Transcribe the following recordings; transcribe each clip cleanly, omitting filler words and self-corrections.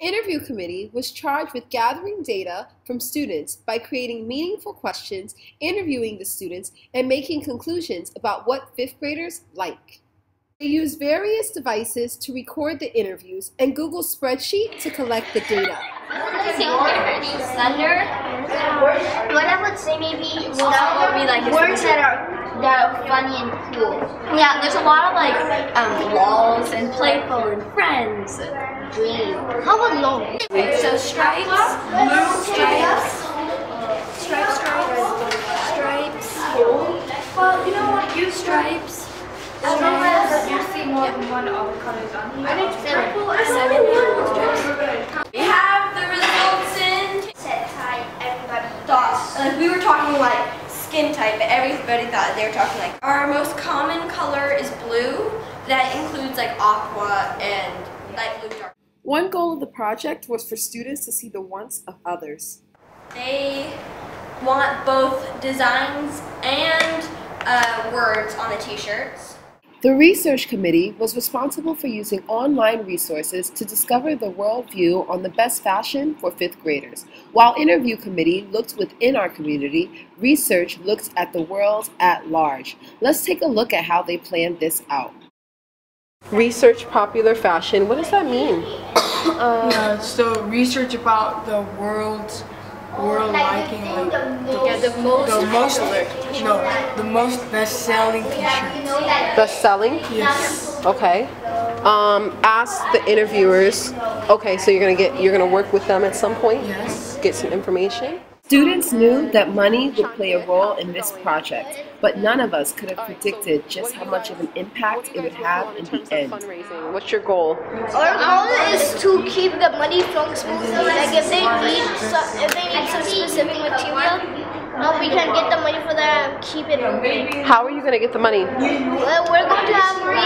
Interview committee was charged with gathering data from students by creating meaningful questions, interviewing the students, and making conclusions about what fifth graders like. They used various devices to record the interviews and Google spreadsheet to collect the data. Thunder. What I would say maybe that would be like words that are funny and cool. Yeah, there's a lot of like walls and playful and friends and dream. How about long? So stripes, stripes. Well, you know what? Use stripes. You see more than one of the colors on here. I think seven. We have the results in Set type, everybody thoughts. Like we were talking like skin type, but everybody thought they were talking like our most common color is blue. That includes like aqua and light blue, dark. One goal of the project was for students to see the wants of others. They want both designs and words on the t-shirts. The research committee was responsible for using online resources to discover the worldview on the best fashion for fifth graders. While interview committee looked within our community, research looked at the world at large. Let's take a look at how they planned this out. Research popular fashion, what does that mean? So research about the world liking like the most best-selling t-shirts. Best-selling? Yes. Okay. Ask the interviewers. Okay, so you're gonna work with them at some point? Yes. Get some information. Students knew that money would play a role in this project, but none of us could have predicted just how much of an impact it would have in the end. What's your goal? Our goal is to keep the money flowing smoothly. Like if they need some specific material, we can get the money for that and keep it moving. How are you going to get the money? Well, we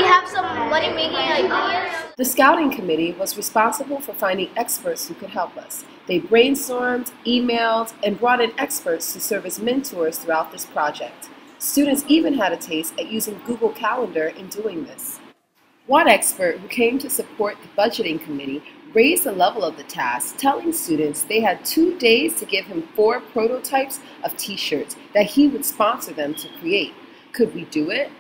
have some money making ideas. The scouting committee was responsible for finding experts who could help us. They brainstormed, emailed, and brought in experts to serve as mentors throughout this project. Students even had a taste at using Google Calendar in doing this. One expert who came to support the budgeting committee raised the level of the task, telling students they had 2 days to give him 4 prototypes of t-shirts that he would sponsor them to create. Could we do it?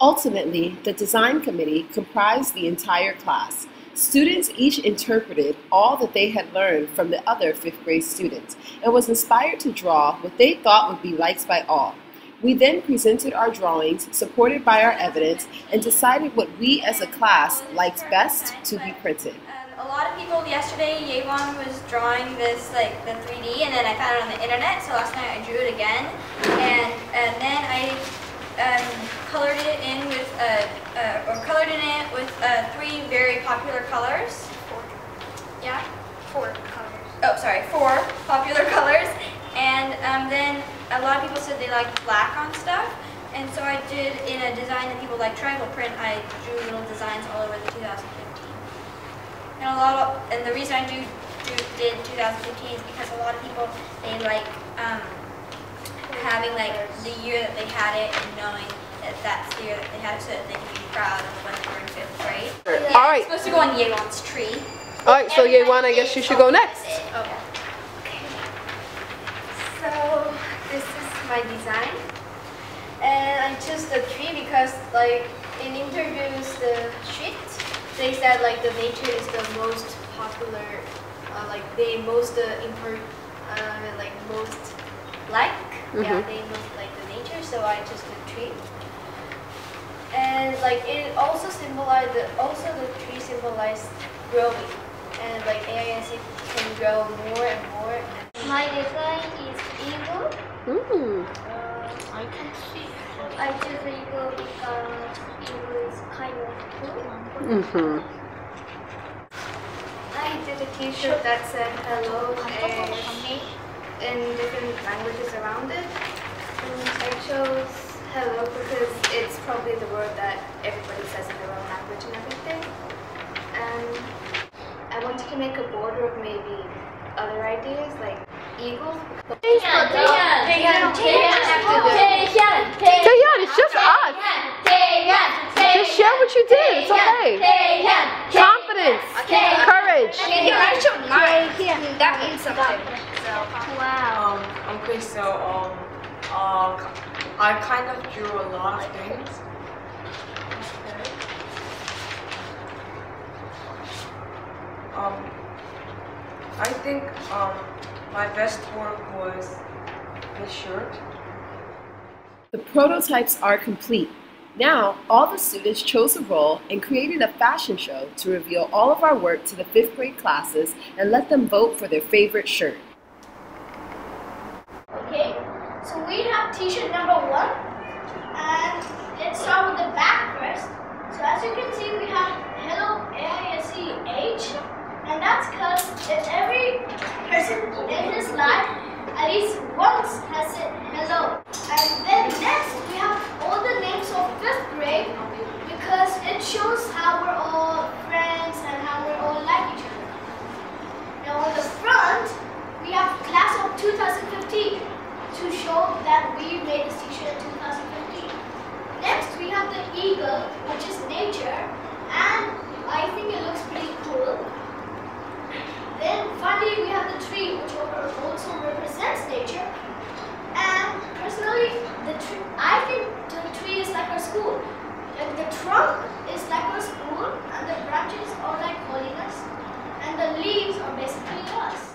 Ultimately, the design committee comprised the entire class. Students each interpreted all that they had learned from the other 5th grade students and was inspired to draw what they thought would be liked by all. We then presented our drawings, supported by our evidence, and decided what we as a class liked best to be printed. A lot of people yesterday, YOUth was drawing this like the 3D, and then I found it on the internet. So last night I drew it again, and then I colored it in with 3 very popular colors. 4. Yeah? 4 colors. Oh, sorry, 4 popular colors. And then a lot of people said they liked black on stuff. And so I did, in a design that people like triangle print, I drew little designs all over the 2015. And the reason I did 2015 is because a lot of people, they like having like the year that they had it and knowing that that's the year that they had it so that they can be proud of when they were in 5th grade. Yeah, all right. It's supposed to go on YOUth's tree. All right, so YOUth, I guess you should go next. Okay. So this is my design, and I chose the tree because like in interviews the street they said like the nature is the most popular, like they most most like. Yeah, they most like the nature, so I chose the tree. And like it also symbolized the tree symbolized growing, and like AISC can grow more and more. My design is eagle. I can see. I choose eagle because eagle is kind of cool. I did a t-shirt that said hello and in different languages around it. And I chose hello because it's probably the word that everybody says in their own language and everything. And I wanted to make a border of maybe other ideas like eagles. Taehyun, it's just us. Just share what you did. It's okay. Confidence. That means something. Wow. Okay, so I kind of drew a lot of things. I think my best work was this shirt. The prototypes are complete. Now, all the students chose a role and created a fashion show to reveal all of our work to the 5th grade classes and let them vote for their favorite shirt. Okay, so we have t-shirt number 1, and let's start with the back first. So as you can see, we have Hello AISEH, and that's because every person in his life at least once has said hello. And then next we have all the names of 5th grade because it shows how we're all friends and how we're all like each other. Now on the front we have class of 2015 to show that we made this t-shirt in 2015. Next we have the eagle, which is nature, and I think it looks pretty cool. Then finally we have the tree, which also represents nature. And personally, I think the tree is like our school. Like the trunk is like our school, and the branches are like holiness, and the leaves are basically us.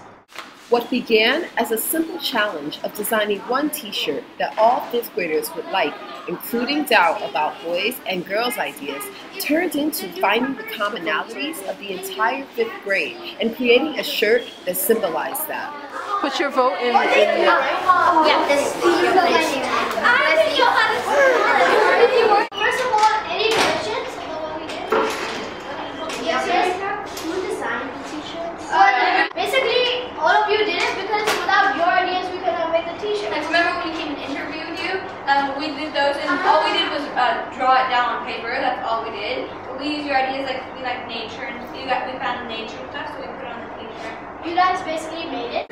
What began as a simple challenge of designing one t-shirt that all 5th graders would like, including doubt about boys and girls' ideas, turned into finding the commonalities of the entire 5th grade and creating a shirt that symbolized that. Put your vote in the... Yeah, this First of all, any questions about what we did? Yes. Who designed the t-shirts? Basically, all of you did it because without your ideas, we could not make the t-shirt. Like, remember when we came and interviewed you? We did those, and all we did was draw it down on paper. That's all we did. But we used your ideas, like we like nature, and we found nature and stuff, so we put it on the t-shirt. You guys basically made it.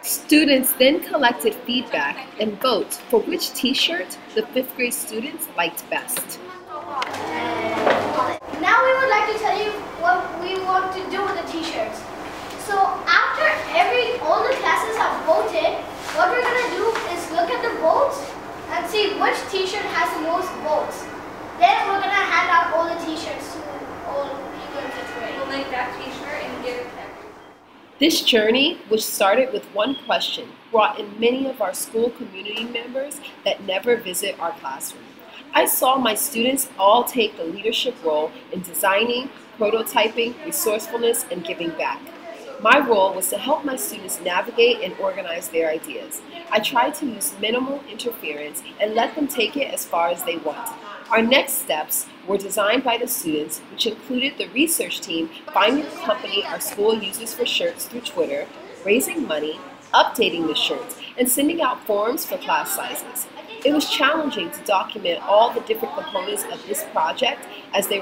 Students then collected feedback and votes for which t-shirt the 5th grade students liked best. Now we would like to tell you what we want to do with the t-shirts. So after all the classes have voted, what we're going to do is look at the votes and see which t-shirt has the most votes. Then we're going to hand out all the t-shirts to all people in 5th grade. We'll make that t-shirt and give it to everyone. This journey, which started with one question, brought in many of our school community members that never visit our classroom. I saw my students all take the leadership role in designing, prototyping, resourcefulness, and giving back. My role was to help my students navigate and organize their ideas. I tried to use minimal interference and let them take it as far as they want. Our next steps were designed by the students, which included the research team finding the company our school uses for shirts through Twitter, raising money, updating the shirts, and sending out forms for class sizes. It was challenging to document all the different components of this project as they